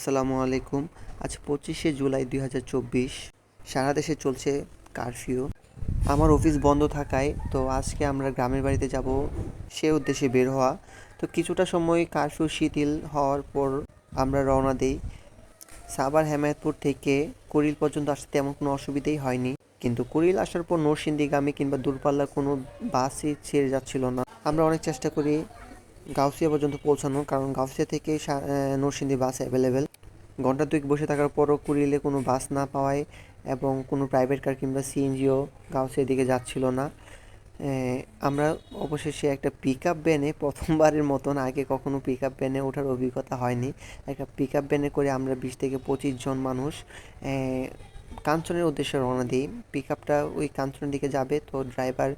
আসসালামু আলাইকুম। আজ 25শে জুলাই 2024। সারা দেশে চলছে কারফিউ। আমার অফিস বন্ধ থাকায় তো আজকে আমরা গ্রামের বাড়িতে যাব, সে উদ্দেশ্যে বের হওয়া। তো কিছুটা সময় কারফিউ শিথিল হওয়ার পর আমরা রওনা দিই। সাভার হেমায়েতপুর থেকে কুড়িল পর্যন্ত আসতে তেমন কোনো অসুবিধাই হয়নি, কিন্তু কুড়িল আসার পর নরসিংদীগামী কিংবা দূরপাল্লার কোনো বাসই ছেড়ে যাচ্ছিল না। আমরা অনেক চেষ্টা করি গাউসিয়া পর্যন্ত পৌঁছানো, কারণ গাউসিয়া থেকে নরসিংদী বাস অ্যাভেলেবেল। ঘন্টা দুয়েক বসে থাকার পরও কুড়িলে কোনো বাস না পাওয়ায় এবং কোনো প্রাইভেট কার কিংবা সিএনজিও গাউসিয়ার দিকে যাচ্ছিল না। আমরা অবশেষে একটা পিক আপ ভ্যানে, প্রথমবারের মতন, আগে কখনো পিক আপ ভ্যানে ওঠার অভিজ্ঞতা হয়নি, একটা পিক আপ ভ্যানে করে আমরা 20 থেকে 25 জন মানুষ কাঞ্চনের উদ্দেশ্যে রওনা দিই। পিক আপটা ওই কাঞ্চনের দিকে যাবে, তো ড্রাইভার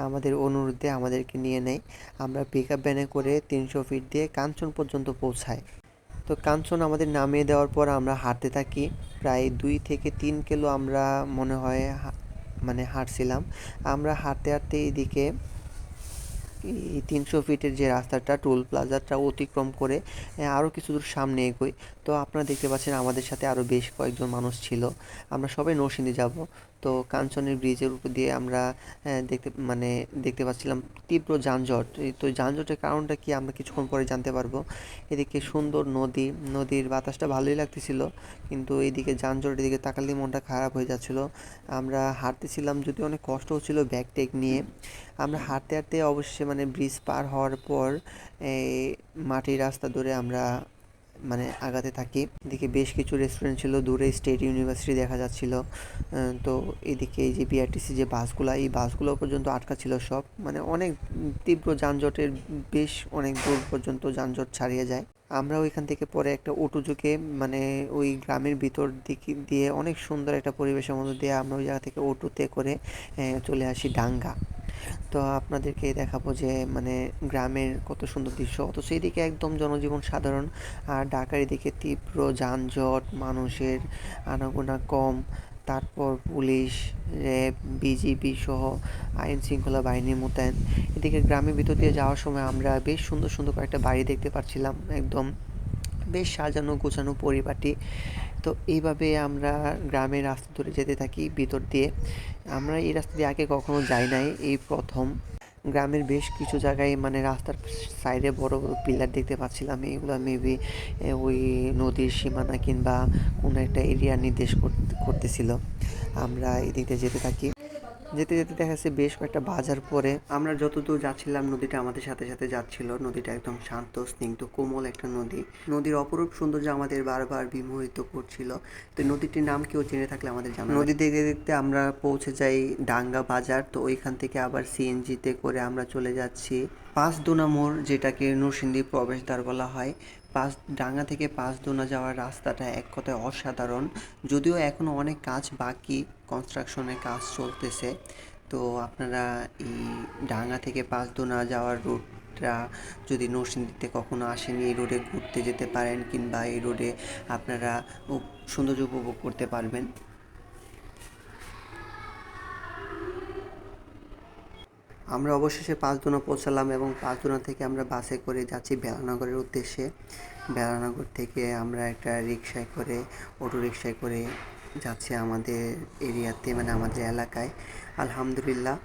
আমাদের অনুরোধে আমাদেরকে নিয়ে নেয়। আমরা পিক আপ ভ্যানে করে 300 ফিট দিয়ে কাঞ্চন পর্যন্ত পৌঁছাই। তো কাঞ্চন আমাদের নামিয়ে দেওয়ার পর আমরা হাঁটতে থাকি। প্রায় 2 থেকে 3 কিলো আমরা মনে হয় হাঁটছিলাম। আমরা হাঁটতে হাঁটতে এইদিকে এই 300 ফিটের যে রাস্তাটা, টোল প্লাজাটা অতিক্রম করে আরও কিছু দূর সামনে এগোই। তো আপনারা দেখতে পাচ্ছেন আমাদের সাথে আরও বেশ কয়েকজন মানুষ ছিল। আমরা সবাই নরসিংদী যাব। তো কাঞ্চনের ব্রিজের উপর দিয়ে আমরা দেখতে পাচ্ছিলাম তীব্র যানজট। তো যানজটের কারণটা কি আমরা কিছুক্ষণ পরে জানতে পারবো। এদিকে সুন্দর নদীর বাতাসটা ভালোই লাগতেছিল, কিন্তু এইদিকে যানজটের দিকে তাকালে মনটা খারাপ হয়ে যাচ্ছিল। আমরা হাঁটতেছিলাম, যদি অনেক কষ্ট হচ্ছিল ব্যাগ ট্যাগ নিয়ে। আমরা হাঁটতে হাঁটতে অবশ্যই ব্রিজ পার হওয়ার পর এই মাটির রাস্তা ধরে আমরা আগাতে থাকি। এদিকে বেশ কিছু রেস্টুরেন্ট ছিল, দূরে স্টেট ইউনিভার্সিটি দেখা যাচ্ছিল। তো এদিকে এই যে বিআরটিসি যে বাসগুলো, এই বাসগুলো পর্যন্ত আটকা ছিল সব। অনেক তীব্র যানজটের, বেশ অনেক দূর পর্যন্ত যানজট ছাড়িয়ে যায়। আমরা ওইখান থেকে পরে একটা অটো ঝুঁকে ওই গ্রামের ভিতর দিকে দিয়ে অনেক সুন্দর একটা পরিবেশের মধ্যে দিয়ে আমরা ওই জায়গা থেকে অটোতে করে চলে আসি ডাঙ্গা। তো আপনাদেরকে দেখাবো যে গ্রামের কত সুন্দর দৃশ্য, অথচ এদিকে একদম জনজীবন সাধারণ। আর ঢাকার এদিকে তীব্র যানজট, মানুষের আনাগোনা কম, তারপর পুলিশ, র্যাব, বিজিবি সহ আইন শৃঙ্খলা বাহিনী মোতায়েন। এদিকে গ্রামের ভিতর দিয়ে যাওয়ার সময় আমরা বেশ সুন্দর সুন্দর কয়েকটা বাড়ি দেখতে পাচ্ছিলাম, একদম বেশ সাজানো গোছানো পরিপাটি। তো এইভাবে আমরা গ্রামের রাস্তা ধরে যেতে থাকি ভিতর দিয়ে। আমরা এই রাস্তা দিয়ে আগে কখনো যাই নাই, এই প্রথম। গ্রামের বেশ কিছু জায়গায় রাস্তার সাইডে বড় বড় পিলার দেখতে পাচ্ছিলাম। এগুলো মেবি ওই নদীর সীমানা কিংবা কোনো একটা এরিয়া নির্দেশ করতেছিল। আমরা এদিকে যেতে থাকি। যেতে যেতে দেখা যাচ্ছে বেশ কয়েকটা বাজার পরে আমরা যতদূর যাচ্ছিলাম নদীটা আমাদের সাথে সাথে যাচ্ছিল। নদীটা একদম শান্ত, স্নিগ্ধ, কোমল একটা নদী। নদীর অপরূপ সৌন্দর্য আমাদের বারবার বিমোহিত করছিল। তো নদীটির নাম কেউ জেনে থাকলে আমাদের জানা। নদী দেখতে দেখতে আমরা পৌঁছে যাই ডাঙ্গা বাজার। তো ওইখান থেকে আবার সিএনজিতে করে আমরা চলে যাচ্ছি পাঁচদোনা মোড়, যেটাকে নরসিংদী প্রবেশদ্বার বলা হয়। ডাঙ্গা থেকে পাঁচদোনা যাওয়ার রাস্তাটা এক কথায় অসাধারণ, যদিও এখনও অনেক কাজ বাকি, কনস্ট্রাকশনের কাজ চলতেছে। তো আপনারা এই ডাঙ্গা থেকে পাঁচদোনা যাওয়ার রুটটা যদি নরসিংদীতে কখনো আসেনি, এই রোডে ঘুরতে যেতে পারেন, কিংবা এই রোডে আপনারা সৌন্দর্য উপভোগ করতে পারবেন। আমরা অবশেষে পাঁচদোনা পৌঁছালাম এবং পাঁচদোনা থেকে আমরা বাসে করে যাচ্ছি বেলানগরের উদ্দেশ্যে। বেলানগর থেকে আমরা একটা অটো রিকশায় করে যাচ্ছি আমাদের এরিয়াতে, আমাদের এলাকায়। আলহামদুলিল্লাহ,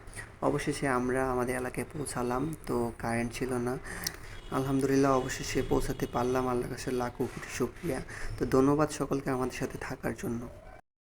অবশেষে আমরা আমাদের এলাকায় পৌঁছালাম। তো কারেন্ট ছিল না, আলহামদুলিল্লাহ অবশেষে পৌঁছাতে পারলাম। আল্লাহর কাছে লাখো কোটি শুকরিয়া। তো ধন্যবাদ সকলকে আমাদের সাথে থাকার জন্য।